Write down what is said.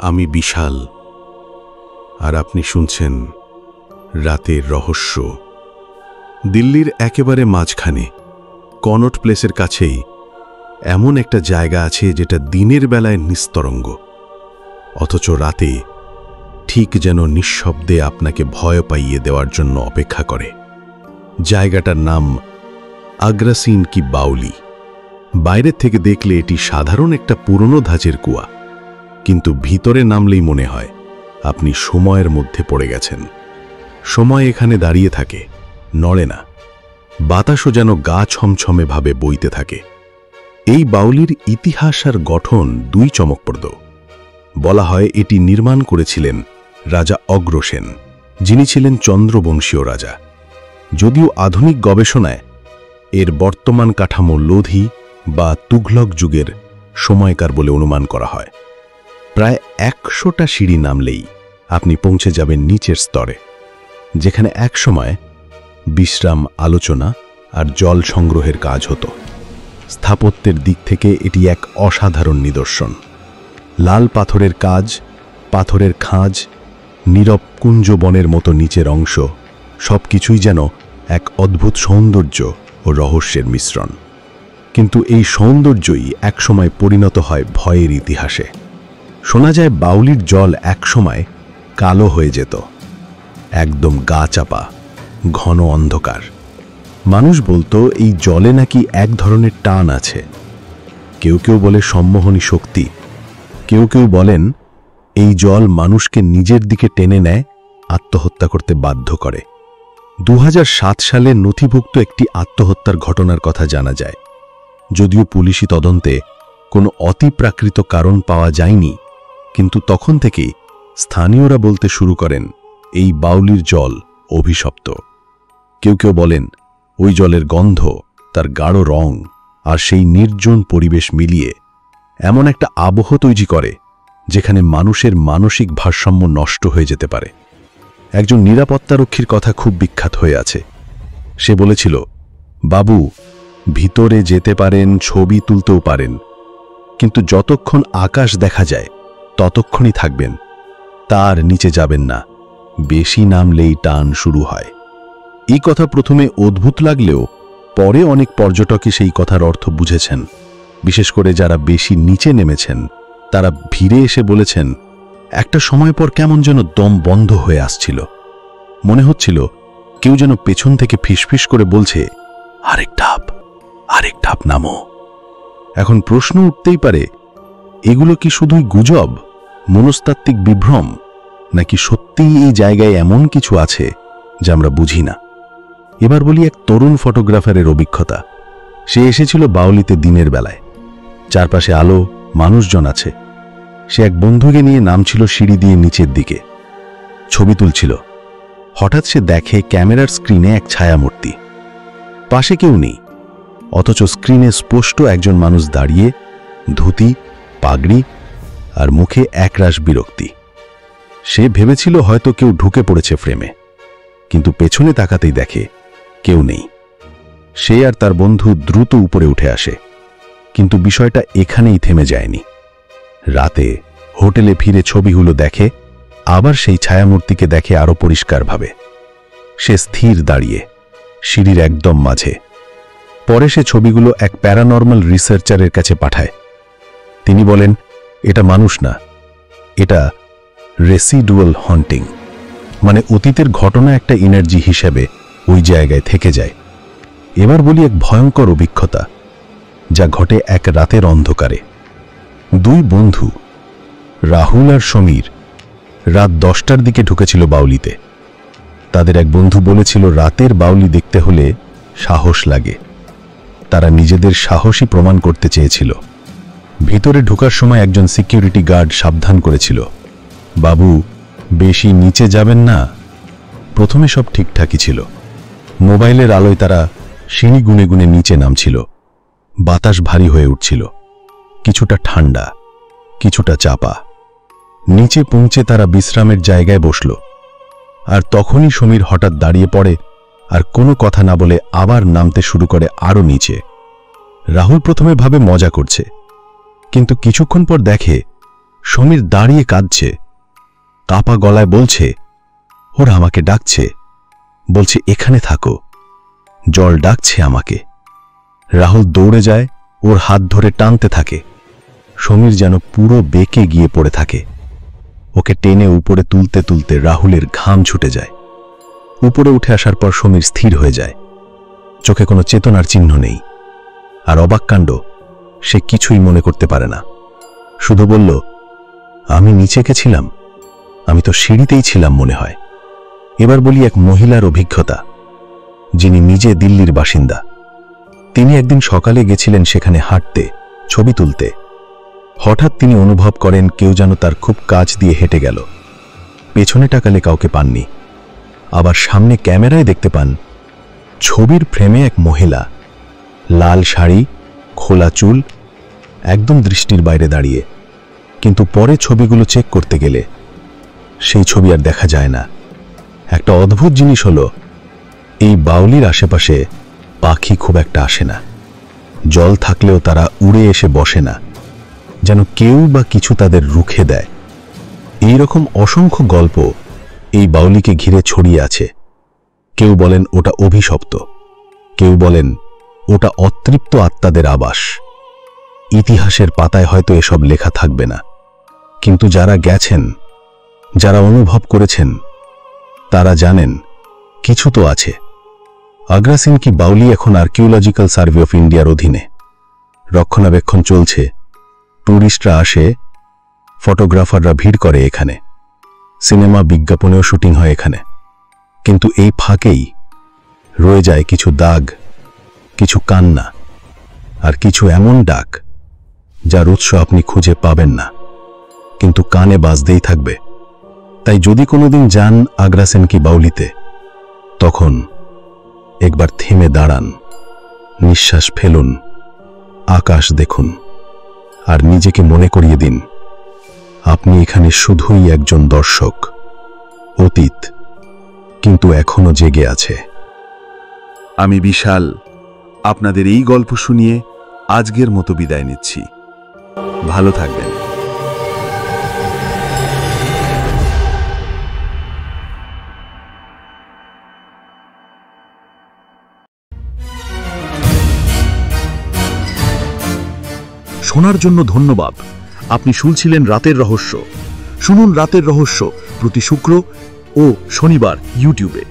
আমি বিশাল, আর আপনি শুনছেন রাতের রহস্য। দিল্লির একেবারে মাঝখানে কনট প্লেসের কাছেই এমন একটা জায়গা আছে যেটা দিনের বেলায় নিস্তরঙ্গ, অথচ রাতে ঠিক যেন নিঃশব্দে আপনাকে ভয় পাইয়ে দেওয়ার জন্য অপেক্ষা করে। জায়গাটার নাম আগ্রাসিন কি বাউলি। বাইরের থেকে দেখলে এটি সাধারণ একটা পুরনো ধাঁচের কুয়া, কিন্তু ভিতরে নামলেই মনে হয় আপনি সময়ের মধ্যে পড়ে গেছেন। সময় এখানে দাঁড়িয়ে থাকে, নড়ে না। বাতাসও যেন গা ছমছমে ভাবে বইতে থাকে। এই বাউলির ইতিহাস আর গঠন দুই চমকপ্রদ। বলা হয় এটি নির্মাণ করেছিলেন রাজা অগ্রসেন, যিনি ছিলেন চন্দ্রবংশীয় রাজা। যদিও আধুনিক গবেষণায় এর বর্তমান কাঠামো লোধি বা তুঘলক যুগের সময়কার বলে অনুমান করা হয়। প্রায় 100টা সিঁড়ি নামলেই আপনি পৌঁছে যাবেন নিচের স্তরে, যেখানে একসময় বিশ্রাম, আলোচনা আর জল সংগ্রহের কাজ হতো। স্থাপত্যের দিক থেকে এটি এক অসাধারণ নিদর্শন। লাল পাথরের কাজ, পাথরের খাঁজ, নীরব কুঞ্জবনের মতো নিচের অংশ, সবকিছুই যেন এক অদ্ভুত সৌন্দর্য ও রহস্যের মিশ্রণ। কিন্তু এই সৌন্দর্যই একসময় পরিণত হয় ভয়ের ইতিহাসে। শোনা যায় বাউলির জল একসময় কালো হয়ে যেত, একদম গা চাপা, ঘন অন্ধকার। মানুষ বলতো এই জলে নাকি এক ধরনের টান আছে। কেউ কেউ বলে সম্মোহনী শক্তি, কেউ কেউ বলেন এই জল মানুষকে নিজের দিকে টেনে নেয়, আত্মহত্যা করতে বাধ্য করে। 2007 সালে নথিভুক্ত একটি আত্মহত্যার ঘটনার কথা জানা যায়। যদিও পুলিশি তদন্তে কোনো অতিপ্রাকৃত কারণ পাওয়া যায়নি, কিন্তু তখন থেকেই স্থানীয়রা বলতে শুরু করেন এই বাউলির জল অভিশপ্ত। কেউ কেউ বলেন ওই জলের গন্ধ, তার গাঢ় রং আর সেই নির্জন পরিবেশ মিলিয়ে এমন একটা আবহ তৈরি করে যেখানে মানুষের মানসিক ভারসাম্য নষ্ট হয়ে যেতে পারে। একজন নিরাপত্তারক্ষীর কথা খুব বিখ্যাত হয়ে আছে। সে বলেছিল, বাবু, ভিতরে যেতে পারেন, ছবি তুলতেও পারেন, কিন্তু যতক্ষণ আকাশ দেখা যায় ততক্ষণই থাকবেন, তার নিচে যাবেন না। বেশি নামলেই টান শুরু হয়। এই কথা প্রথমে অদ্ভুত লাগলেও পরে অনেক পর্যটকই সেই কথার অর্থ বুঝেছেন। বিশেষ করে যারা বেশি নিচে নেমেছেন, তারা ভিড়ে এসে বলেছেন একটা সময় পর কেমন যেন দম বন্ধ হয়ে আসছিল। মনে হচ্ছিল কেউ যেন পেছন থেকে ফিসফিস করে বলছে, আরেক ধাপ নামো। এখন প্রশ্ন উঠতেই পারে, এগুলো কি শুধুই গুজব, মনস্তাত্ত্বিক বিভ্রম, নাকি সত্যিই এই জায়গায় এমন কিছু আছে যা আমরা বুঝি না? এবার বলি এক তরুণ ফটোগ্রাফারের অভিজ্ঞতা। সে এসেছিল বাউলিতে দিনের বেলায়। চারপাশে আলো, মানুষজন আছে। সে এক বন্ধুকে নিয়ে নামছিল সিঁড়ি দিয়ে নিচের দিকে, ছবি তুলছিল। হঠাৎ সে দেখে ক্যামেরার স্ক্রিনে এক ছায়ামূর্তি। পাশে কেউ নেই, অথচ স্ক্রিনে স্পষ্ট একজন মানুষ দাঁড়িয়ে, ধুতি, পাগড়ি আর মুখে একরাশ বিরক্তি। সে ভেবেছিল হয়তো কেউ ঢুকে পড়েছে ফ্রেমে, কিন্তু পেছনে তাকাতেই দেখে কেউ নেই। সে আর তার বন্ধু দ্রুত উপরে উঠে আসে, কিন্তু বিষয়টা এখানেই থেমে যায়নি। রাতে হোটেলে ফিরে ছবিগুলো দেখে, আবার সেই ছায়ামূর্তিকে দেখে আরো পরিষ্কারভাবে। সে স্থির দাঁড়িয়ে সিঁড়ির একদম মাঝে। পরে সে ছবিগুলো এক প্যারানর্মাল রিসার্চারের কাছে পাঠায়। তিনি বলেন, এটা মানুষ না, এটা রেসিডুয়াল হন্টিং, মানে অতীতের ঘটনা একটা এনার্জি হিসেবে ওই জায়গায় থেকে যায়। এবার বলি এক ভয়ঙ্কর অভিজ্ঞতা যা ঘটে এক রাতের অন্ধকারে। দুই বন্ধু, রাহুল আর সমীর, রাত 10টার দিকে ঢুকেছিল বাউলিতে। তাদের এক বন্ধু বলেছিল রাতের বাউলি দেখতে হলে সাহস লাগে। তারা নিজেদের সাহসী প্রমাণ করতে চেয়েছিল। ভিতরে ঢোকার সময় একজন সিকিউরিটি গার্ড সাবধান করেছিল, বাবু, বেশি নিচে যাবেন না। প্রথমে সব ঠিকঠাকই ছিল। মোবাইলের আলোয় তারা সিঁড়ি গুনে গুনে নিচে নামছিল। বাতাস ভারী হয়ে উঠছিল, কিছুটা ঠান্ডা, কিছুটা চাপা। নিচে পৌঁছে তারা বিশ্রামের জায়গায় বসল। আর তখনই সমীর হঠাৎ দাঁড়িয়ে পড়ে আর কোনো কথা না বলে আবার নামতে শুরু করে আরো নিচে। রাহুল প্রথমে ভাবে মজা করছে, কিন্তু কিছুক্ষণ পর দেখে সমীর দাঁড়িয়ে কাঁদছে, কাপা গলায় বলছে, ওরা আমাকে ডাকছে, বলছে এখানে থাকো, জল ডাকছে আমাকে। রাহুল দৌড়ে যায়, ওর হাত ধরে টানতে থাকে। সমীর যেন পুরো বেঁকে গিয়ে পড়ে থাকে। ওকে টেনে উপরে তুলতে তুলতে রাহুলের ঘাম ছুটে যায়। উপরে উঠে আসার পর সমীর স্থির হয়ে যায়, চোখে কোনো চেতনার চিহ্ন নেই। আর অবাক কাণ্ড, সে কিছুই মনে করতে পারে না, শুধু বলল, আমি নিচে গেছিলাম, আমি তো সিঁড়িতেই ছিলাম মনে হয়। এবার বলি এক মহিলার অভিজ্ঞতা, যিনি নিজে দিল্লির বাসিন্দা। তিনি একদিন সকালে গেছিলেন সেখানে হাঁটতে, ছবি তুলতে। হঠাৎ তিনি অনুভব করেন কেউ যেন তার খুব কাছ দিয়ে হেঁটে গেল। পেছনে তাকালে কাউকে পাননি। আবার সামনে ক্যামেরায় দেখতে পান ছবির ফ্রেমে এক মহিলা, লাল শাড়ি, খোলা চুল, একদম দৃষ্টির বাইরে দাঁড়িয়ে। কিন্তু পরে ছবিগুলো চেক করতে গেলে সেই ছবি আর দেখা যায় না। একটা অদ্ভুত জিনিস হলো, এই বাউলির আশেপাশে পাখি খুব একটা আসে না। জল থাকলেও তারা উড়ে এসে বসে না, যেন কেউ বা কিছু তাদের রুখে দেয়। এই রকম অসংখ্য গল্প এই বাউলিকে ঘিরে ছড়িয়ে আছে। কেউ বলেন ওটা অভিশপ্ত, কেউ বলেন ওটা অতৃপ্ত আত্মাদের আবাস। ইতিহাসের পাতায় হয়তো এসব লেখা থাকবে না, কিন্তু যারা গেছেন, যারা অনুভব করেছেন, তারা জানেন কিছু তো আছে। আগ্রাসিন কি বাউলি এখন আর্কিওলজিক্যাল সার্ভে অফ ইন্ডিয়ার অধীনে। রক্ষণাবেক্ষণ চলছে, ট্যুরিস্টরা আসে, ফটোগ্রাফাররা ভিড় করে এখানে, সিনেমা বিজ্ঞাপনেও শুটিং হয় এখানে। কিন্তু এই ফাঁকেই রয়ে যায় কিছু দাগ, কিছু কান্না, আর কিছু এমন ডাক যার উৎস আপনি খুঁজে পাবেন না, কিন্তু কানে বাজতেই থাকবে। তাই যদি কোনোদিন যান আগ্রাসেন কি বাউলিতে, তখন একবার থেমে দাঁড়ান, নিঃশ্বাস ফেলুন, আকাশ দেখুন, আর নিজেকে মনে করিয়ে দিন আপনি এখানে শুধুই একজন দর্শক। অতীত কিন্তু এখনো জেগে আছে। আমি বিশাল, আপনাদের এই গল্প শুনিয়ে আজকের মতো বিদায় নিচ্ছি। ভালো থাকবেন। শোনার জন্য ধন্যবাদ। আপনি শুনছিলেন রাতের রহস্য। শুনুন রাতের রহস্য প্রতি শুক্র ও শনিবার ইউটিউবে।